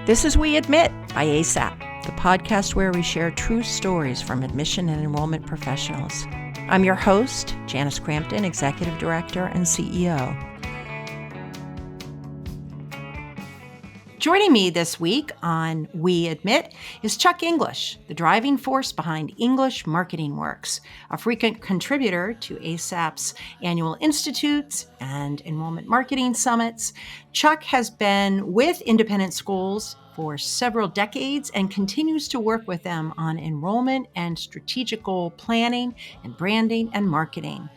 This is We Admit by ASAP, the podcast where we share true stories from admission and enrollment professionals. I'm your host, Janice Crampton, Executive Director and CEO. Joining me this week on We Admit is Chuck English, the driving force behind English Marketing Works, a frequent contributor to ASAP's annual institutes and enrollment marketing summits. Chuck has been with independent schools for several decades and continues to work with them on enrollment and strategic goal planning and branding and marketing.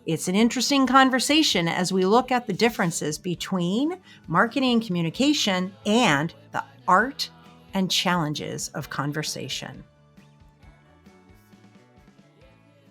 It's an interesting conversation as we look at the differences between marketing and communication and the art and challenges of conversation.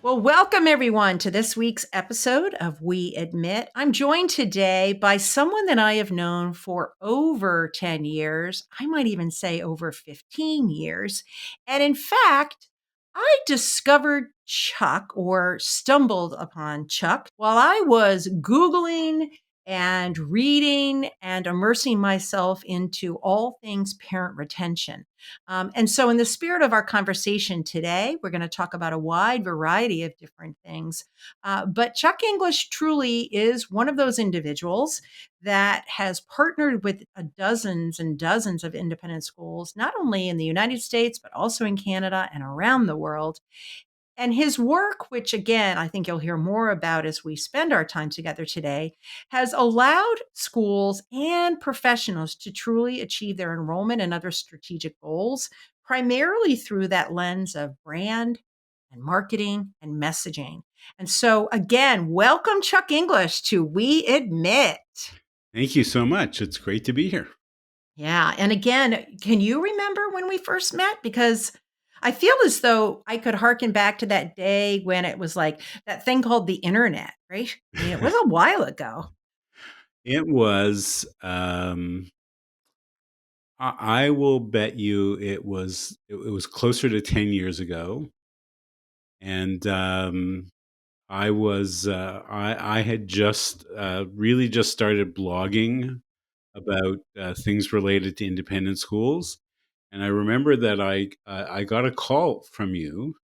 Well, welcome everyone to this week's episode of We Admit. I'm joined today by someone that I have known for over 10 years. I might even say over 15 years. And in fact, I discovered Chuck or stumbled upon Chuck while I was Googling and reading and immersing myself into all things parent retention. And so, in the spirit of our conversation today, we're going to talk about a wide variety of different things. But Chuck English truly is one of those individuals that has partnered with dozens and dozens of independent schools, not only in the United States, but also in Canada and around the world. And his work, which again, I think you'll hear more about as we spend our time together today, has allowed schools and professionals to truly achieve their enrollment and other strategic goals, primarily through that lens of brand and marketing and messaging. And so, again, welcome, Chuck English, to We Admit. Thank you so much. It's great to be here. Yeah. And again, can you remember when we first met? Because I feel as though I could harken back to that day when it was like that thing called the internet, right? I mean, it was a while ago. It was, I will bet you it was closer to 10 years ago. And I had just really just started blogging about things related to independent schools. And I remember that I got a call from you.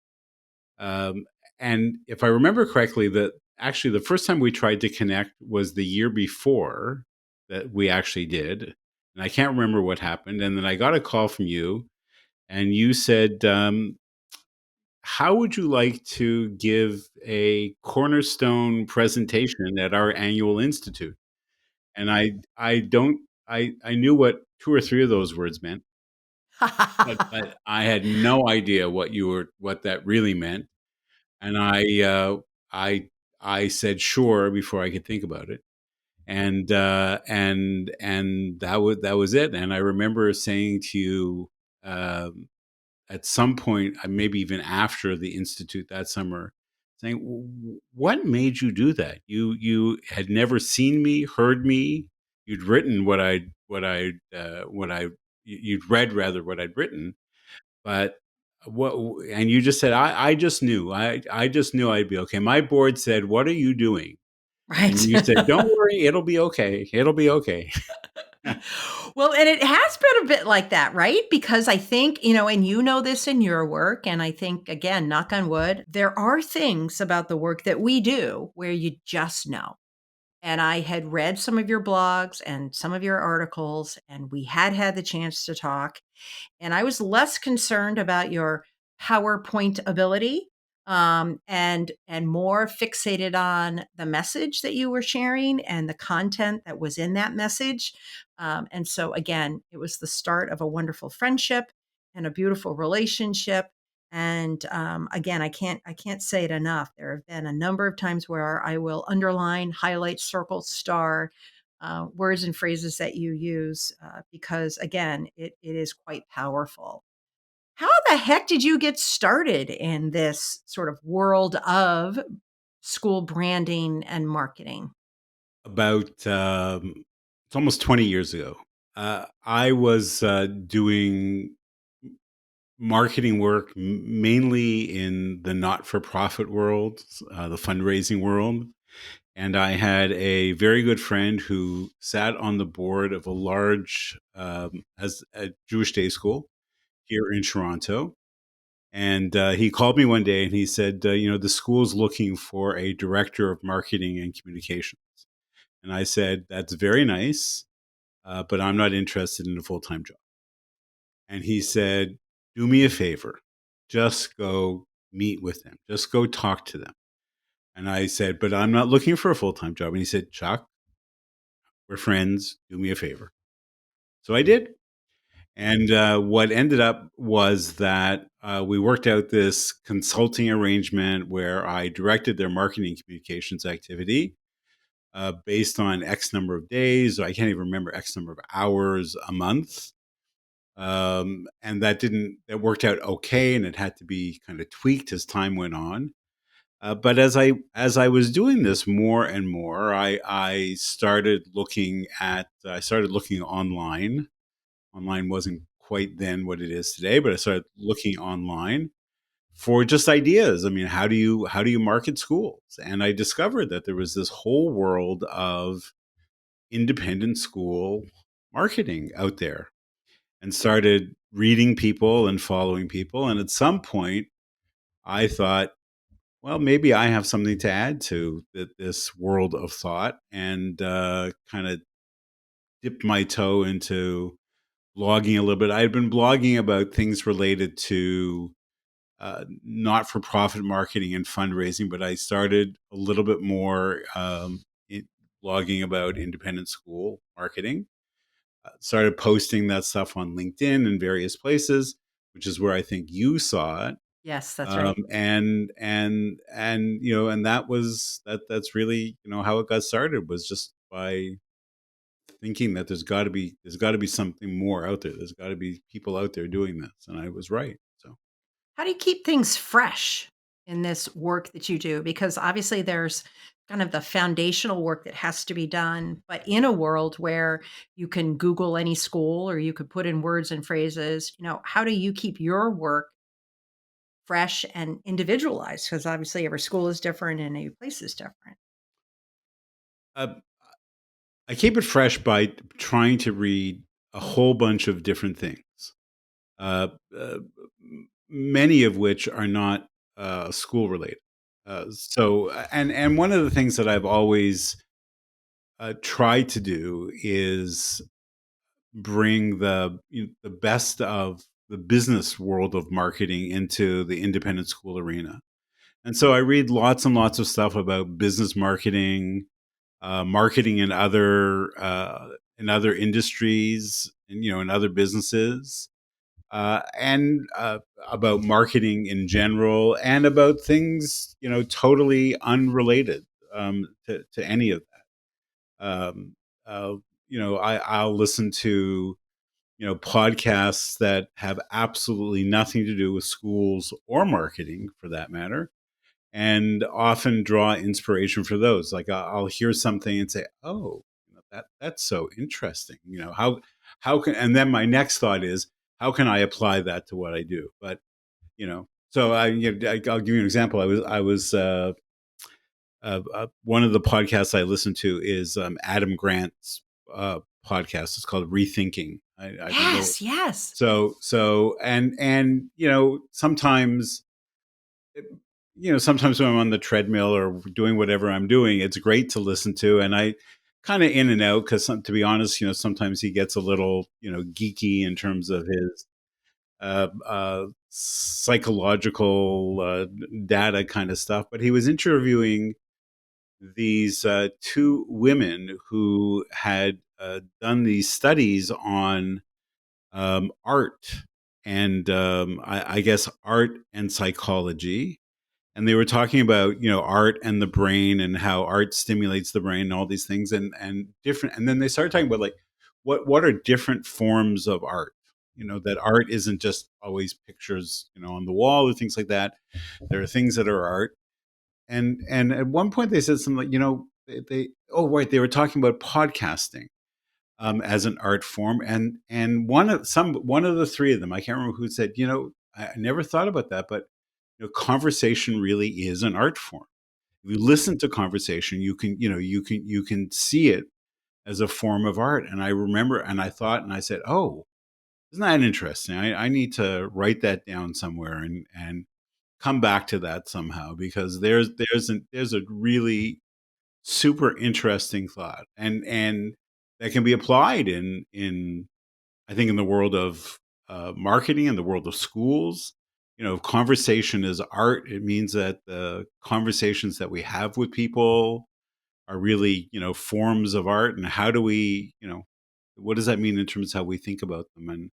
Um, and if I remember correctly, that actually the first time we tried to connect was the year before that we actually did. And I can't remember what happened. And then I got a call from you, and you said, how would you like to give a cornerstone presentation at our annual institute? And I knew what two or three of those words meant, but I had no idea what that really meant. And I I said sure before I could think about it, and that was it. And I remember saying to you um, at some point, maybe even after the institute that summer, saying, "What made you do that? You had never seen me, heard me. You'd written you'd read rather what I'd written, but what and you just said, I just knew. I just knew I'd be okay. My board said, 'What are you doing?' And Right. you said, 'Don't worry, it'll be okay. It'll be okay.'" Well, and it has been a bit like that, right? Because I think, and you know this in your work, and I think, again, knock on wood, there are things about the work that we do where you just know. And I had read some of your blogs and some of your articles, and we had the chance to talk. And I was less concerned about your PowerPoint ability, and more fixated on the message that you were sharing and the content that was in that message. And so, again, it was the start of a wonderful friendship and a beautiful relationship. And again, I can't say it enough. There have been a number of times where I will underline, highlight, circle, star words and phrases that you use because, again, it is quite powerful. How the heck did you get started in this sort of world of school branding and marketing? About it's almost 20 years ago. I was doing marketing work mainly in the not-for-profit world, the fundraising world. And I had a very good friend who sat on the board of a large as a Jewish day school here in Toronto. And he called me one day and he said, the school's looking for a director of marketing and communications. And I said, that's very nice, but I'm not interested in a full time job. And he said, do me a favor, just go meet with them, just go talk to them. And I said, but I'm not looking for a full time job. And he said, Chuck, we're friends, do me a favor. So I did. And what ended up was that we worked out this consulting arrangement where I directed their marketing communications activity based on X number of days. I can't even remember X number of hours a month. And that worked out okay. And it had to be kind of tweaked as time went on. But as I was doing this more and more, I started looking online. Online wasn't quite then what it is today, but I started looking online for just ideas. I mean, how do you market schools? And I discovered that there was this whole world of independent school marketing out there, and started reading people and following people. And at some point, I thought, well, maybe I have something to add to this world of thought, and kind of dipped my toe into blogging a little bit. I had been blogging about things related to not for profit marketing and fundraising, but I started a little bit more blogging about independent school marketing. Started posting that stuff on LinkedIn and various places, which is where I think you saw it. Yes, that's right. And that's really how it got started, was just by thinking that there's got to be something more out there. There's got to be people out there doing this, and I was right. So How do you keep things fresh in this work that you do? Because obviously there's kind of the foundational work that has to be done, but in a world where you can Google any school or you could put in words and phrases, how do you keep your work fresh and individualized? Because obviously every school is different and every place is different. uh, I keep it fresh by trying to read a whole bunch of different things, uh, uh, many of which are not school related. And one of the things that I've always tried to do is bring the best of the business world of marketing into the independent school arena. And so I read lots and lots of stuff about business marketing, marketing in other industries, and in other businesses, and about marketing in general, and about things totally unrelated to any of that. Uh, I'll listen to podcasts that have absolutely nothing to do with schools or marketing, for that matter, and often draw inspiration for those. Like I'll hear something and say, "Oh, that's so interesting." How can, and then my next thought is, how can I apply that to what I do? But so I'll give you an example. One of the podcasts I listen to is Adam Grant's podcast. It's called Rethinking. I don't know. Yes, yes. And sometimes when I'm on the treadmill or doing whatever I'm doing, it's great to listen to. And I kind of in and out, because to be honest, sometimes he gets a little, geeky in terms of his psychological data kind of stuff. But he was interviewing these two women who had done these studies on art, and I guess art and psychology. And they were talking about art and the brain, and how art stimulates the brain and all these things, and different. And then they started talking about, like, what are different forms of art. That art isn't just always pictures on the wall or things like that. There are things that are art. And at one point they said something like, they oh right, they were talking about podcasting as an art form. And one of the three of them, I can't remember who said, I never thought about that, but conversation really is an art form. you listen to conversation, you can, you can see it as a form of art. And I remember, and I thought, and I said, "Oh, isn't that interesting? I need to write that down somewhere and come back to that somehow, because there's a really super interesting thought, and that can be applied in I think in the world of marketing, in the world of schools. Conversation is art. It means that the conversations that we have with people are really, forms of art. And how do we, what does that mean in terms of how we think about them, and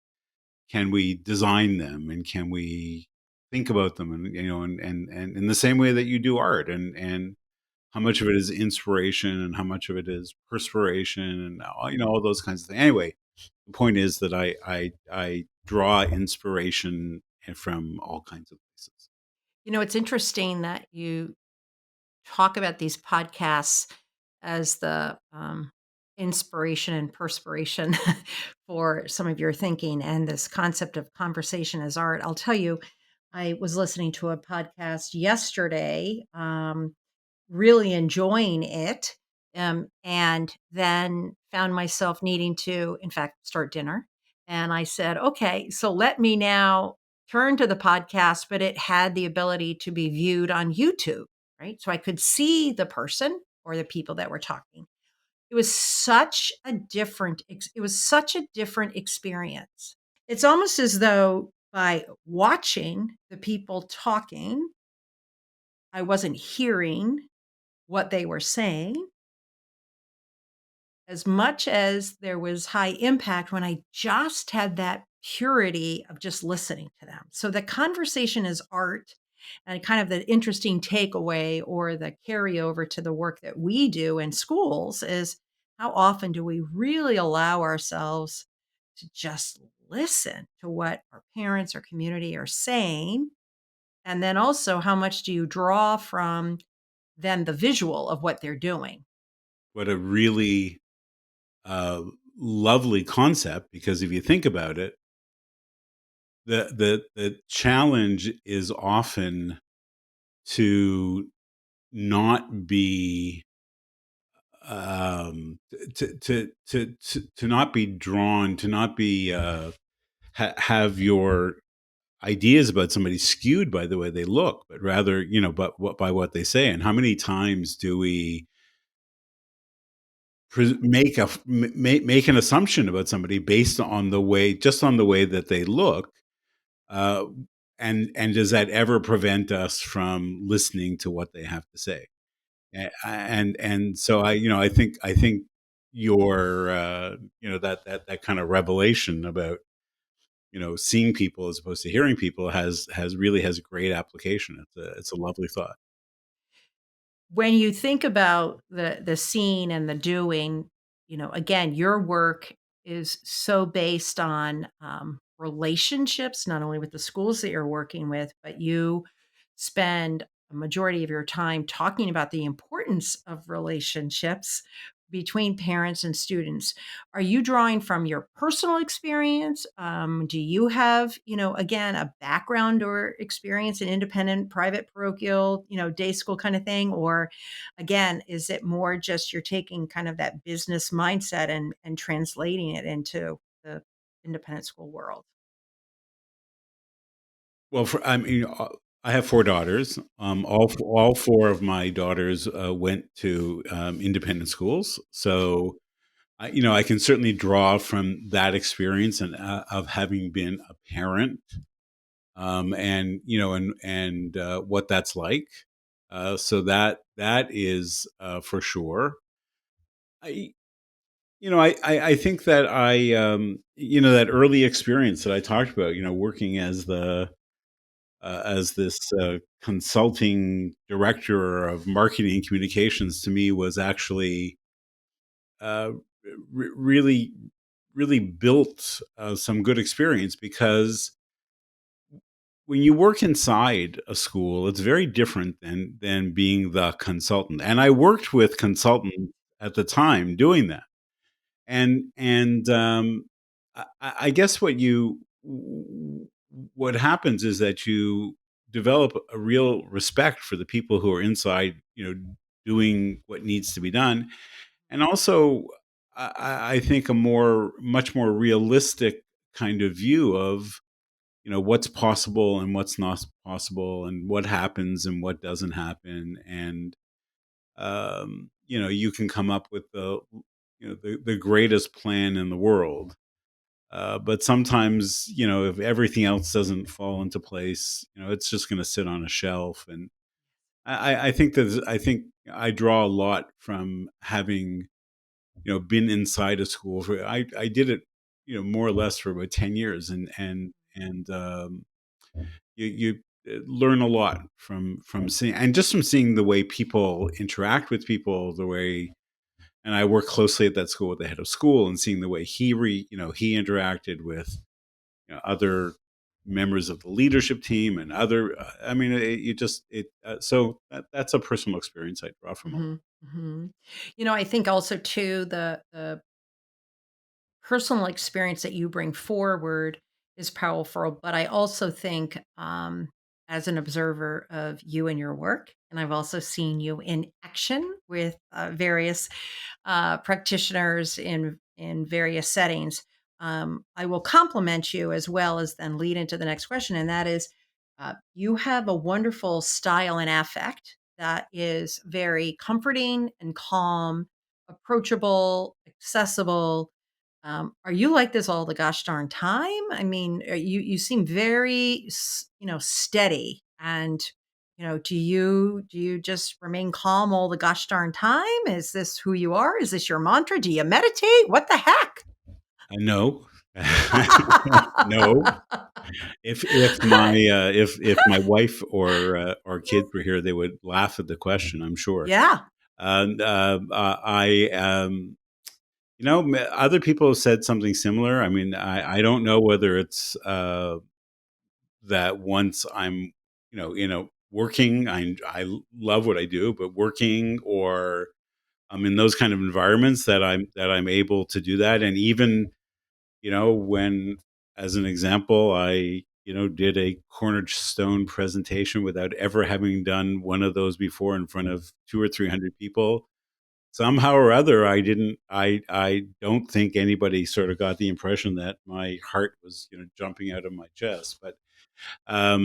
can we design them, and can we think about them, and and in the same way that you do art, and how much of it is inspiration and how much of it is perspiration, and all those kinds of things. Anyway, the point is that I draw inspiration from all kinds of places. It's interesting that you talk about these podcasts as the inspiration and perspiration for some of your thinking and this concept of conversation as art. I'll tell you, I was listening to a podcast yesterday, really enjoying it, and then found myself needing to, in fact, start dinner. And I said, okay, so let me now turn to the podcast, but it had the ability to be viewed on YouTube, right? So I could see the person or the people that were talking. It was such a different experience. It's almost as though by watching the people talking, I wasn't hearing what they were saying as much as there was high impact when I just had that purity of just listening to them. So the conversation is art, and kind of the interesting takeaway or the carryover to the work that we do in schools is how often do we really allow ourselves to just listen to what our parents or community are saying? And then also, how much do you draw from then the visual of what they're doing? What a really uh, lovely concept, because if you think about it, the challenge is often to not be to not be drawn, to not be have your ideas about somebody skewed by the way they look, but rather, but by what they say. And how many times do we make an assumption about somebody based on the way, just on the way that they look, uh, and does that ever prevent us from listening to what they have to say? And so I think your that kind of revelation about seeing people as opposed to hearing people has great application. It's a lovely thought. When you think about the seeing and the doing, again, your work is so based on, relationships, not only with the schools that you're working with, but you spend a majority of your time talking about the importance of relationships between parents and students. Are you drawing from your personal experience? Do you have, again, a background or experience in independent, private, parochial, day school kind of thing? Or again, is it more just you're taking kind of that business mindset and translating it into the independent school world? Well, I have four daughters. All four of my daughters went to independent schools, so I can certainly draw from that experience, and of having been a parent, and what that's like. So that is for sure. I I think that that early experience that I talked about, working as this consulting director of marketing and communications, to me was actually uh, really really built some good experience, because when you work inside a school, it's very different than being the consultant. And I worked with consultants at the time doing that. And I guess what happens is that you develop a real respect for the people who are inside, doing what needs to be done, and also I think a much more realistic kind of view of what's possible and what's not possible, and what happens and what doesn't happen, and you can come up with the greatest plan in the world, but sometimes if everything else doesn't fall into place, it's just going to sit on a shelf. And I think that I draw a lot from having been inside a school. I did it more or less for about 10 years, and you learn a lot from seeing, and just from seeing the way people interact with people, the way. And I work closely at that school with the head of school, and seeing the way he interacted with other members of the leadership team and other. I mean, you just it. So that's a personal experience I draw from a lot. Mhm, mhm. I think also too the personal experience that you bring forward is powerful, but I also think, as an observer of you and your work, and I've also seen you in action with, various, practitioners in various settings. I will compliment you as well as then lead into the next question, and that is, you have a wonderful style and affect that is very comforting and calm, approachable, accessible. Are you like this all the gosh darn time? I mean, you seem very steady, and do you just remain calm all the gosh darn time? Is this who you are? Is this your mantra? Do you meditate? What the heck? No, no. If my wife or kids were here, they would laugh at the question, I'm sure. Yeah. And I other people have said something similar. I mean, I don't know whether it's that once I'm working, I love what I do, but working, or I'm in those kind of environments, that I'm able to do that. And even when, as an example, I did a cornerstone presentation without ever having done one of those before in front of 2 or 300 people. Somehow or other, I don't think anybody sort of got the impression that my heart was jumping out of my chest. But I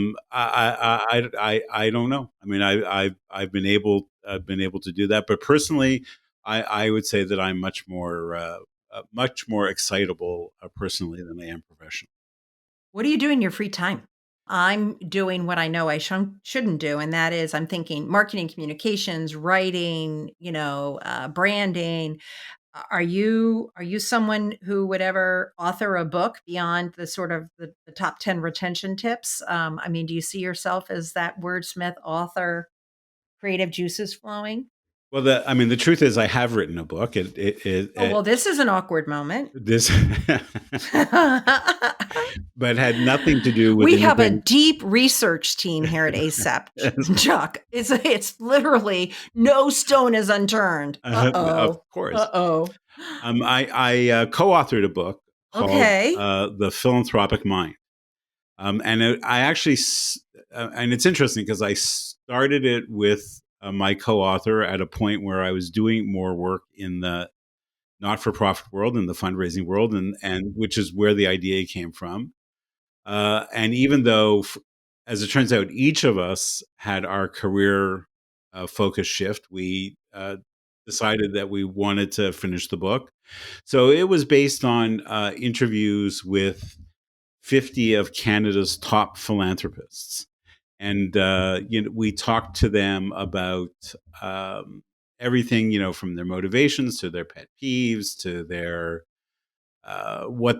don't know. I mean, I've been able to do that, but personally, I would say that I'm much more excitable personally than I am professionally. What do you do in your free time? I'm doing what I know I shouldn't do, and that is I'm thinking marketing, communications, writing, branding. Are you someone who would ever author a book beyond the sort of the top 10 retention tips? I mean, do you see yourself as that wordsmith, author, creative juices flowing? Well, I mean, the truth is, I have written a book. Oh, well, this is an awkward moment. This, but had nothing to do with We have a independent. deep research team here at ASAP, Chuck. It's literally no stone is unturned. Of Uh-oh. course. Uh-oh. I co-authored a book called Okay. "The Philanthropic Mind," and I actually, and it's interesting because I started it with my co-author at a point where I was doing more work in the not-for-profit world, in the fundraising world, and which is where the idea came from. And even though, as it turns out, each of us had our career focus shift, we decided that we wanted to finish the book. So it was based on interviews with 50 of Canada's top philanthropists. And we talked to them about everything, from their motivations to their pet peeves to their what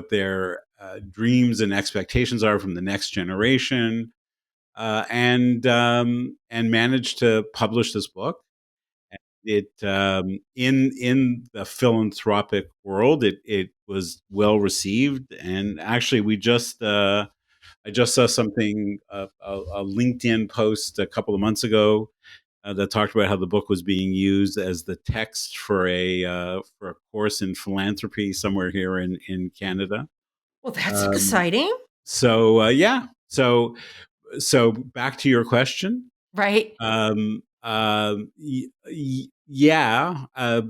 their dreams and expectations are from the next generation, and managed to publish this book. It in the philanthropic world, it was well received, and actually, I just saw something, a LinkedIn post a couple of months ago, that talked about how the book was being used as the text for a course in philanthropy somewhere here in Canada. Well, that's Um, exciting. yeah. So back to your question. Right? Yeah, I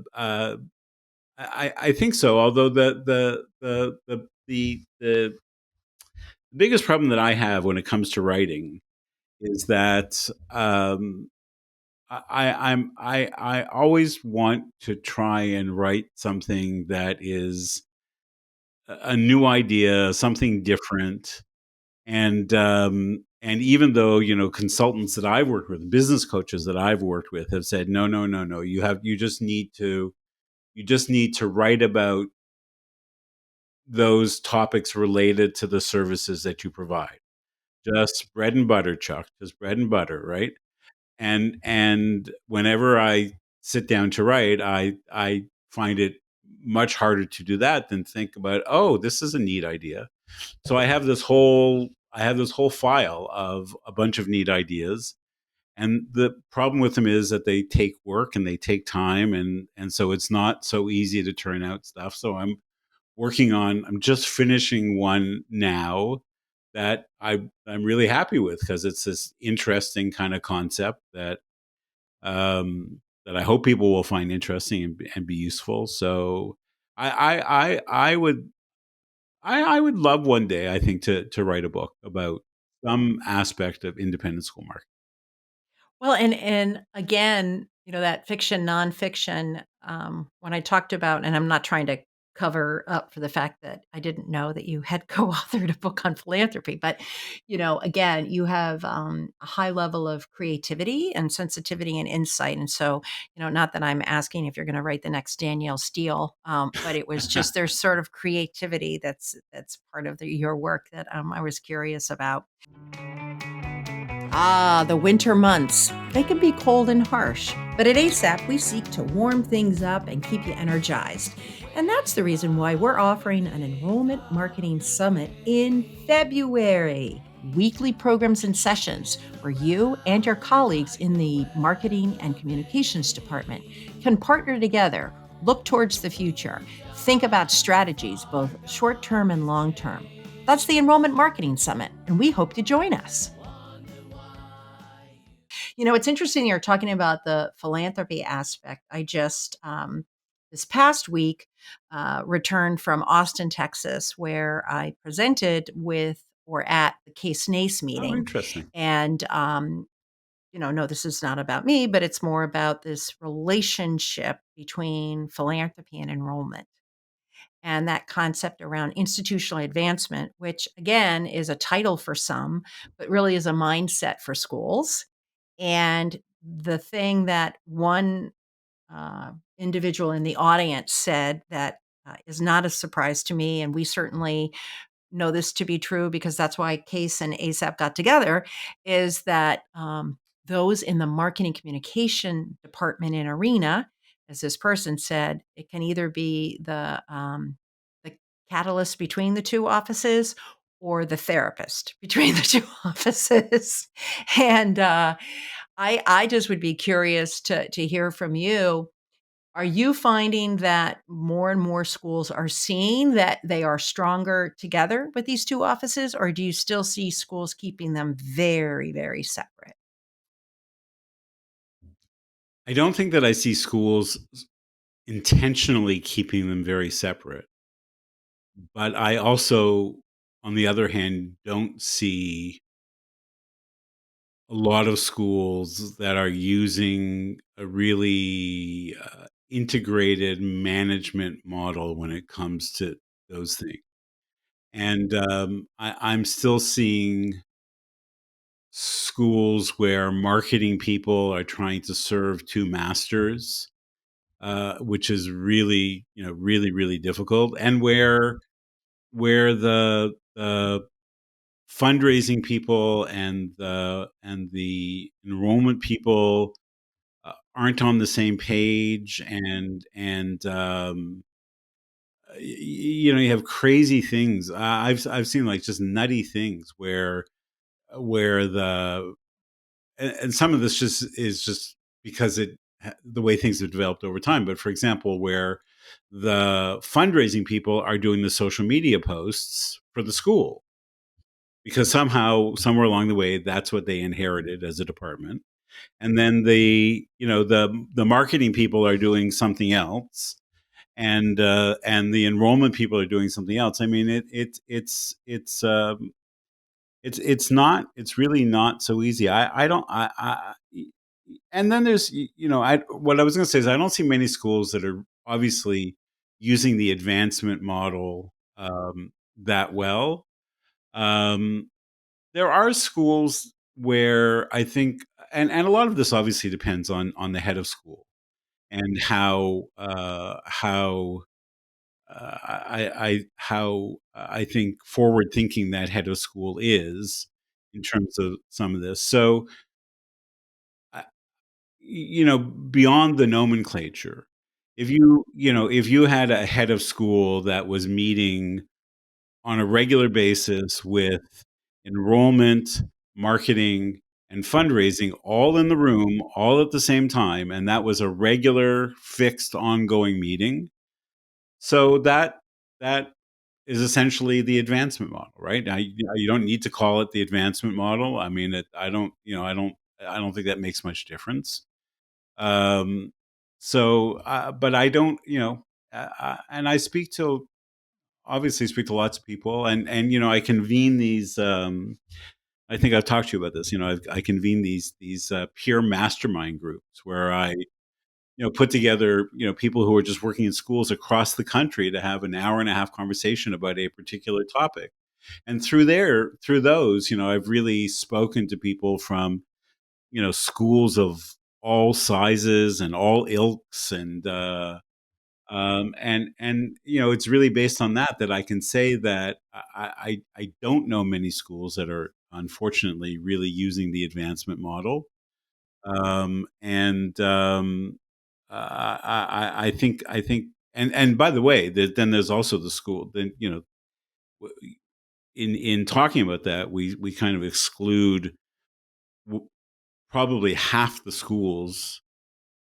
think so. Although the biggest problem that I have when it comes to writing is that I always want to try and write something that is a new idea, something different. And even though, consultants that I've worked with, business coaches that I've worked with have said, no, no, no, no, you just need to write about those topics related to the services that you provide. Just bread and butter, Chuck. Just bread and butter, right? And whenever I sit down to write, I find it much harder to do that than think about, oh, this is a neat idea. So I have this whole file of a bunch of neat ideas. And the problem with them is that they take work and they take time, and so it's not so easy to turn out stuff. So I'm just finishing one now that I'm really happy with, because it's this interesting kind of concept that I hope people will find interesting and be useful. So I would love one day, I think, to write a book about some aspect of independent school market. Well, and again, that fiction, nonfiction, when I talked about, and I'm not trying to cover up for the fact that I didn't know that you had co-authored a book on philanthropy, but, again, you have, a high level of creativity and sensitivity and insight, and so, not that I'm asking if you're gonna write the next Danielle Steele, but it was just there's sort of creativity that's part of your work that, I was curious about. Ah, the winter months. They can be cold and harsh, but at ASAP, we seek to warm things up and keep you energized. And that's the reason why we're offering an enrollment marketing summit in February. Weekly programs and sessions where you and your colleagues in the marketing and communications department can partner together, look towards the future, think about strategies, both short term and long term. That's the Enrollment Marketing Summit, and we hope you join us. It's interesting you're talking about the philanthropy aspect. I just, this past week, returned from Austin, Texas, where I presented with or at the Case NACE Oh, meeting. interesting. And, no, this is not about me, but it's more about this relationship between philanthropy and enrollment. And that concept around institutional advancement, which again is a title for some, but really is a mindset for schools. And the thing that one individual in the audience said that is not a surprise to me, and we certainly know this to be true because that's why Case and ASAP got together, is that those in the marketing communication department in Arena, as this person said, it can either be the catalyst between the two offices or the therapist between the two offices. And I just would be curious to hear from you. Are you finding that more and more schools are seeing that they are stronger together with these two offices, or do you still see schools keeping them very, very separate? I don't think that I see schools intentionally keeping them very separate, but I also, on the other hand, don't see a lot of schools that are using a really integrated management model when it comes to those things. And I'm still seeing schools where marketing people are trying to serve two masters, which is really, really, really difficult, and where the fundraising people and the enrollment people aren't on the same page, and you have crazy things. I've seen like just nutty things where and some of this just is just because the way things have developed over time. But for example, where the fundraising people are doing the social media posts for the school, because somehow, somewhere along the way, that's what they inherited as a department. And then the marketing people are doing something else, and the enrollment people are doing something else. I mean, it's not, it's really not so easy. I don't I And then there's, I what I was going to say is, I don't see many schools that are obviously using the advancement model that well. Um, there are schools where I think, and a lot of this obviously depends on the head of school, and how I think forward thinking that head of school is in terms of some of this. So, I- beyond the nomenclature, if you had a head of school that was meeting on a regular basis with enrollment, marketing, and fundraising all in the room, all at the same time, and that was a regular, fixed, ongoing meeting. So that is essentially the advancement model, right? Now, you don't need to call it the advancement model. I mean, I don't think that makes much difference. Um, but I don't, and I obviously speak to lots of people, and I convene these. I think I've talked to you about this. I convene these peer mastermind groups where I put together people who are just working in schools across the country to have an hour and a half conversation about a particular topic. And through those, I've really spoken to people from schools of all sizes and all ilks, and it's really based on that I can say that I don't know many schools that are unfortunately really using the advancement model. And I think, and by the way, then there's also the school. Then in talking about that, we kind of exclude w- probably half the schools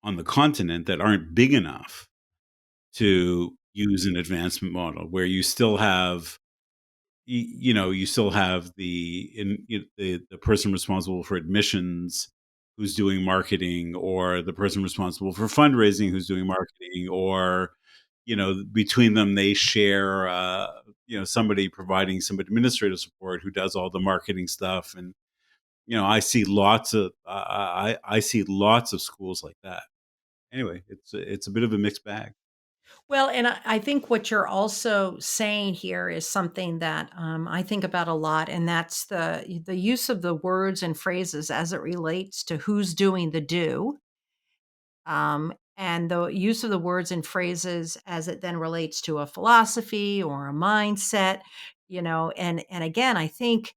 on the continent that aren't big enough to use an advancement model, where you still have you still have the person responsible for admissions who's doing marketing, or the person responsible for fundraising who's doing marketing, or between them they share somebody providing some administrative support who does all the marketing stuff. And I see lots of schools like that. Anyway, it's a bit of a mixed bag. Well, and I think what you're also saying here is something that I think about a lot, and that's the use of the words and phrases as it relates to who's doing the do, and the use of the words and phrases as it then relates to a philosophy or a mindset. And again, I think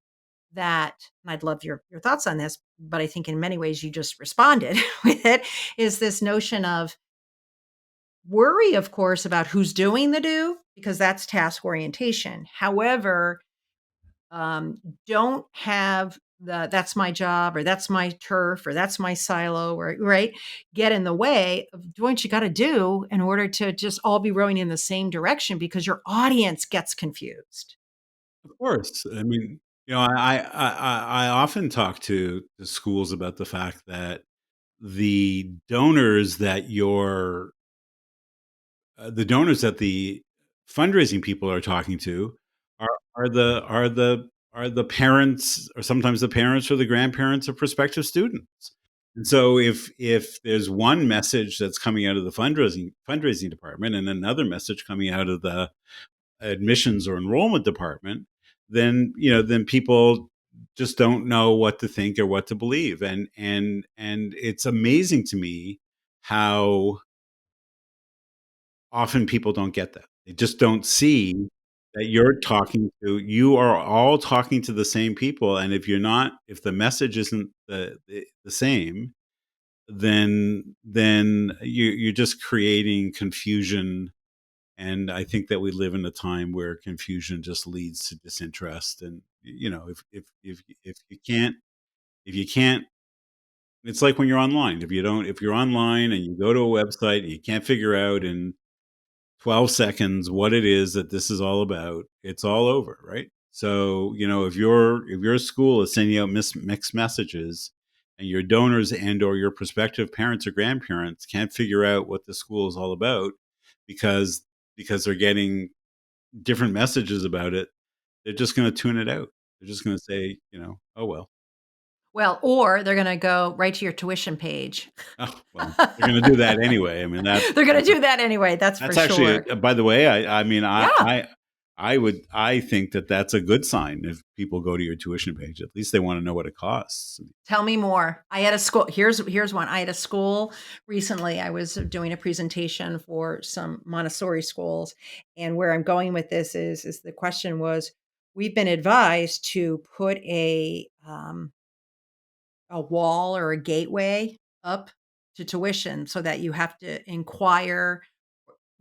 that, and I'd love your thoughts on this, but I think in many ways you just responded with it, is this notion of worry, of course, about who's doing the do, because that's task orientation. However, don't have the "that's my job," or "that's my turf," or "that's my silo," or right, get in the way of doing what you gotta do in order to just all be rowing in the same direction, because your audience gets confused. Of course. I mean, I often talk to schools about the fact that the donors that the donors that the fundraising people are talking to are the parents, or sometimes the parents or the grandparents of prospective students. And so if there's one message that's coming out of the fundraising department, and another message coming out of the admissions or enrollment department, then people just don't know what to think or what to believe. And it's amazing to me how often people don't get that. They just don't see that you are all talking to the same people, and if the message isn't the same, then you're just creating confusion. And I think that we live in a time where confusion just leads to disinterest. And if you can't, it's like when you're online. If you're online and you go to a website and you can't figure out in 12 seconds what it is that this is all about, it's all over, right? So, if your school is sending out mixed messages, and your donors and or your prospective parents or grandparents can't figure out what the school is all about because they're getting different messages about it, they're just going to tune it out. They're just going to say, oh well. Well, or they're gonna go right to your tuition page. Oh well, they're going to do that anyway. I mean, They're gonna do that anyway, that's for that's actually, sure. by the way, I mean, Yeah. I think that that's a good sign if people go to your tuition page. At least they want to know what it costs. Tell me more. I had a school here's one. I had a school recently, I was doing a presentation for some Montessori schools, and where I'm going with this is the question was, we've been advised to put a wall or a gateway up to tuition so that you have to inquire.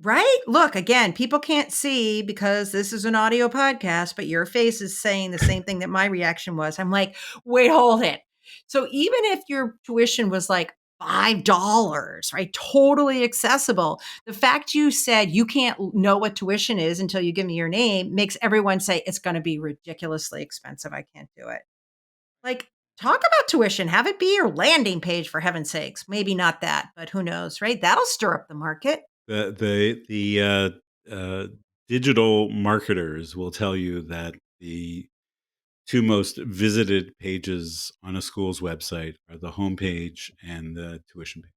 Right? Look, again, people can't see because this is an audio podcast, but your face is saying the same thing that my reaction was. I'm like, wait, hold it. So even if your tuition was like $5, right? Totally accessible. The fact you said you can't know what tuition is until you give me your name makes everyone say it's going to be ridiculously expensive. I can't do it. Like, talk about tuition. Have it be your landing page for heaven's sakes. Maybe not that, but who knows, right? That'll stir up the market. The digital marketers will tell you that the two most visited pages on a school's website are the homepage and the tuition page.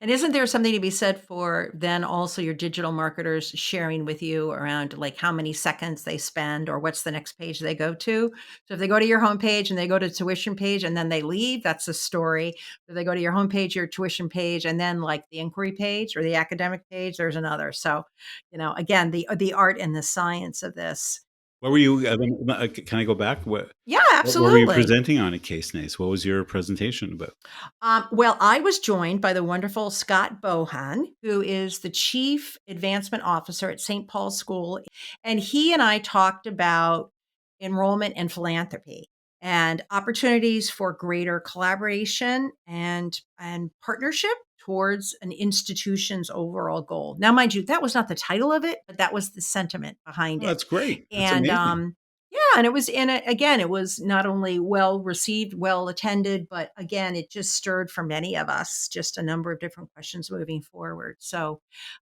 And isn't there something to be said for then also your digital marketers sharing with you around like how many seconds they spend or what's the next page they go to? So if they go to your homepage and they go to tuition page and then they leave, that's a story. If they go to your homepage, your tuition page, and then like the inquiry page or the academic page, there's another. So, again, the art and the science of this. What were you? Can I go back? Yeah, What were you absolutely. presenting on at Case Nace? What was your presentation about? Well, I was joined by the wonderful Scott Bohan, who is the Chief Advancement Officer at St. Paul's School. And he and I talked about enrollment and philanthropy and opportunities for greater collaboration and partnership towards an institution's overall goal. Now, mind you, that was not the title of it, but that was the sentiment behind Oh, it. that's great. That's And amazing. yeah, and it was again, it was not only well received, well attended, but again, it just stirred for many of us just a number of different questions moving forward. So,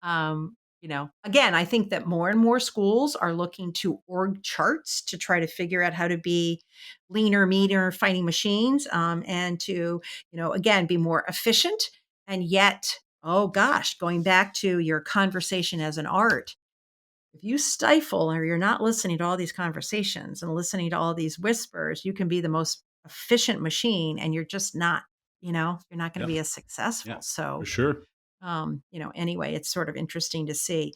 again, I think that more and more schools are looking to org charts to try to figure out how to be leaner, meaner, fighting machines, and to, again, be more efficient. And yet, oh gosh, going back to your conversation as an art, if you stifle or you're not listening to all these conversations and listening to all these whispers, you can be the most efficient machine and you're just not, you're not going to Yeah, be as yeah, successful. for So, sure. anyway, it's sort of interesting to see.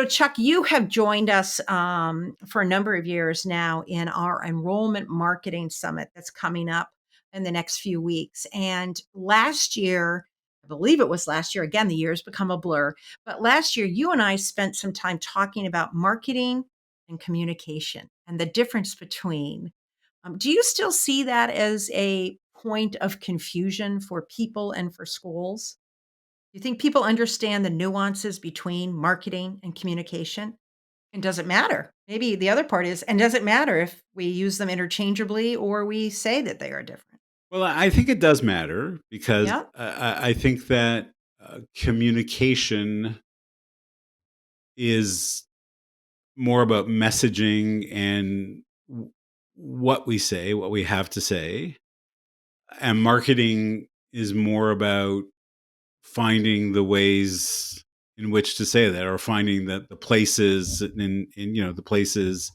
Chuck, you have joined us for a number of years now in our enrollment marketing summit that's coming up in the next few weeks. And last year, I believe it was last year, again, the year's become a blur, but last year, you and I spent some time talking about marketing and communication and the difference between. Do you still see that as a point of confusion for people and for schools? You think people understand the nuances between marketing and communication? And does it matter? Maybe the other part is, and does it matter if we use them interchangeably or we say that they are different? Well, I think it does matter because Yeah. I think that communication is more about messaging and what we say, what we have to say, and marketing is more about finding the ways in which to say that, or finding that the places the places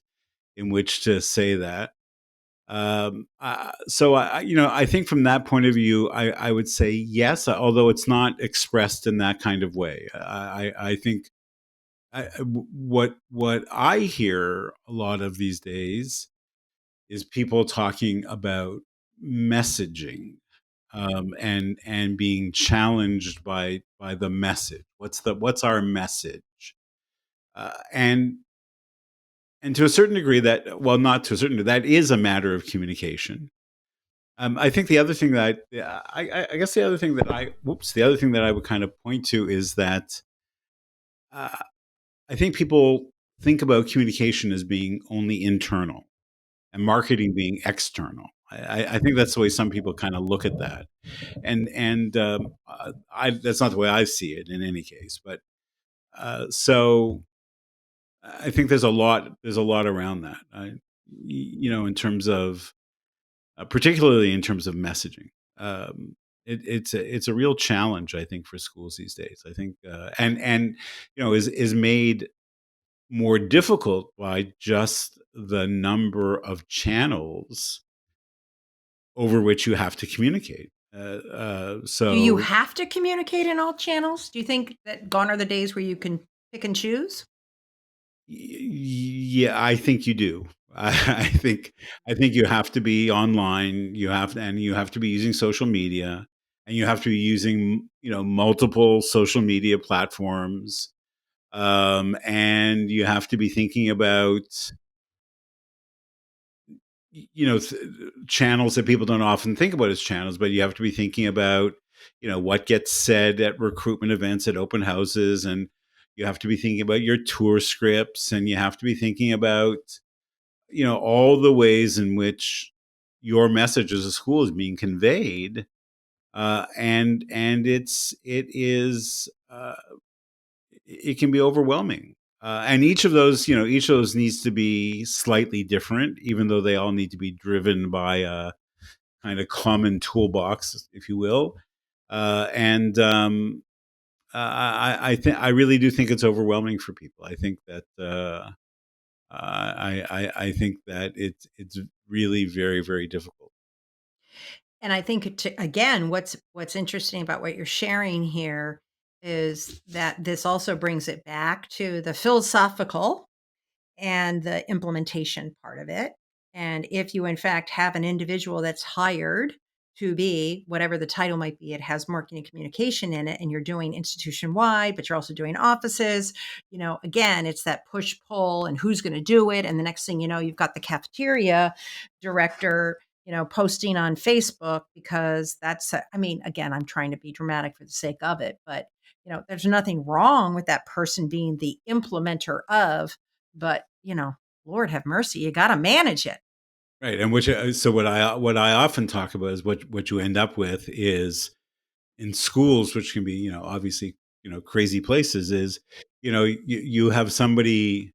in which to say that. So I think from that point of view, I would say yes, although it's not expressed in that kind of way. I think what I hear a lot of these days is people talking about messaging, and being challenged by the message. What's our message? And to a certain degree, that well, not to a certain degree, that is a matter of communication. I think the other thing that I guess the other thing that the other thing that I would kind of point to is that uh, I think people think about communication as being only internal and marketing being external. I think that's the way some people kind of look at that, and that's not the way I see it in any case. But so I think there's a lot around that. In terms of particularly in terms of messaging. It's a real challenge, I think, for schools these days. I think, and is made more difficult by just the number of channels over which you have to communicate. Do you So have to communicate in all channels? Do you think that gone are the days where you can pick and choose? Yeah, I think you do. I think you have to be online. You have to be using social media, and you have to be using multiple social media platforms, and you have to be thinking about channels that people don't often think about as channels, but you have to be thinking about what gets said at recruitment events, at open houses, and you have to be thinking about your tour scripts, and you have to be thinking about all the ways in which your message as a school is being conveyed, and it can be overwhelming. And each of those needs to be slightly different, even though they all need to be driven by a kind of common toolbox, if you will. And I really do think it's overwhelming for people. I think that I think that it's really very, very difficult. And I think again, what's interesting about what you're sharing here is that this also brings it back to the philosophical and the implementation part of it. And if you, in fact, have an individual that's hired to be whatever the title might be, it has marketing and communication in it, and you're doing institution wide, but you're also doing offices, again, it's that push pull and who's going to do it. And the next thing you know, you've got the cafeteria director. Posting on Facebook because I mean, again, I'm trying to be dramatic for the sake of it, but there's nothing wrong with that person being the implementer of, but, Lord have mercy, you gotta manage it. Right, and so what I often talk about is what you end up with is in schools, which can be obviously crazy places, is you have somebody,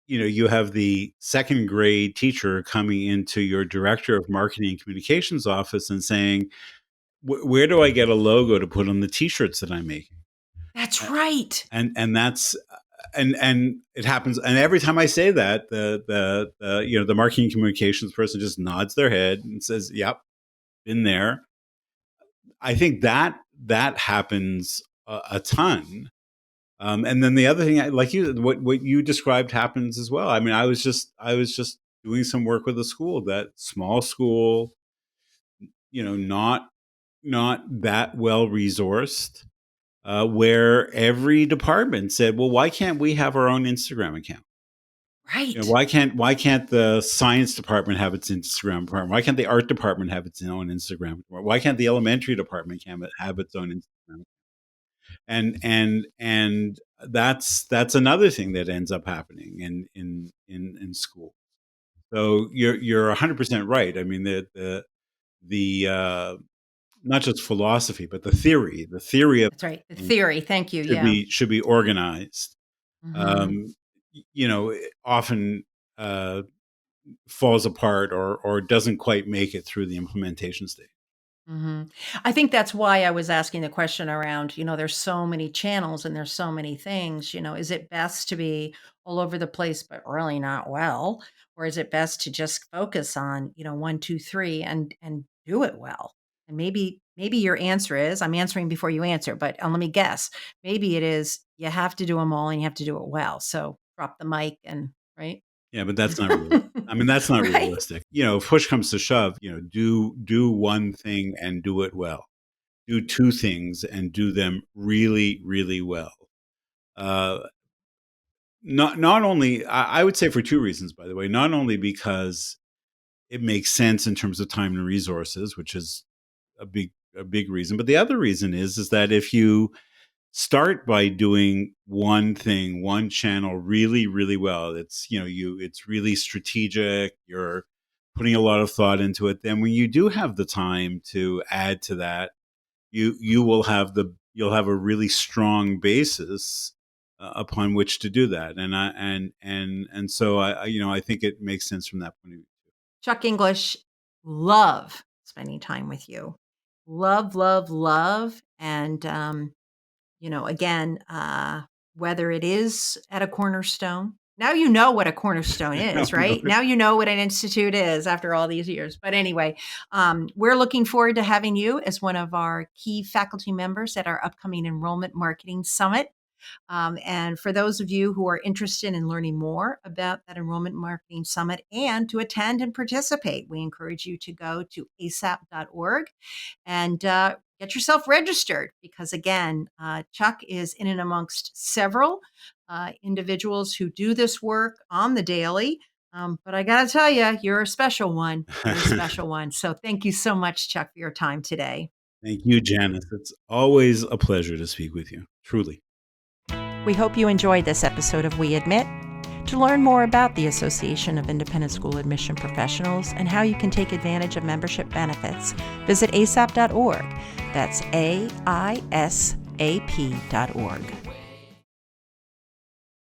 you have the second grade teacher coming into your director of marketing and communications office and saying, Where do I get a logo to put on the t-shirts that I'm making?" That's right. And that's and it happens, and every time I say that, the marketing communications person just nods their head and says, "Yep, been there." I think that happens a ton. And then the other thing, like what you described, happens as well. I mean, I was just doing some work with a school, that small school, not that well resourced, where every department said, "Well, why can't we have our own Instagram account? Right. Why can't the science department have its Instagram department? Why can't the art department have its own Instagram? Why can't the elementary department have its own Instagram?" And that's another thing that ends up happening in school. So you're 100% right. I mean, the not just philosophy, but the theory of That's right. The things theory, thank you, should yeah. be organized. Mhm. Um, it often falls apart, or doesn't quite make it through the implementation stage. Mhm. I think that's why I was asking the question around, there's so many channels and there's so many things, is it best to be all over the place but really not well? Or is it best to just focus on, 1, 2, 3 and do it well? And maybe your answer is, I'm answering before you answer, but let me guess. Maybe it is you have to do them all and you have to do it well. So drop the mic and right? Yeah, but that's not real. I mean, that's not Right? realistic. If push comes to shove, do one thing and do it well. Do two things and do them really, really well. Uh, not only, I would say, for two reasons, by the way. Not only because it makes sense in terms of time and resources, which is a big reason, but the other reason is that if you start by doing one thing, one channel really, really well. It's really strategic. You're putting a lot of thought into it. Then when you do have the time to add to that, you'll have a really strong basis upon which to do that. And so I think it makes sense from that point of view. Chuck English, love spending time with you. Love, love, love. And, again, whether it is at a cornerstone, now you know what a cornerstone No, is, no. right? Now you know what an institute is after all these years. But anyway, we're looking forward to having you as one of our key faculty members at our upcoming Enrollment Marketing Summit. And for those of you who are interested in learning more about that Enrollment Marketing Summit and to attend and participate, we encourage you to go to asap.org and get yourself registered because, again, Chuck is in and amongst several individuals who do this work on the daily. But I got to tell you, you're a special one. You're a special one. So thank you so much, Chuck, for your time today. Thank you, Janice. It's always a pleasure to speak with you. Truly. We hope you enjoyed this episode of We Admit. To learn more about the Association of Independent School Admission Professionals and how you can take advantage of membership benefits, visit asap.org. That's AISAP.org.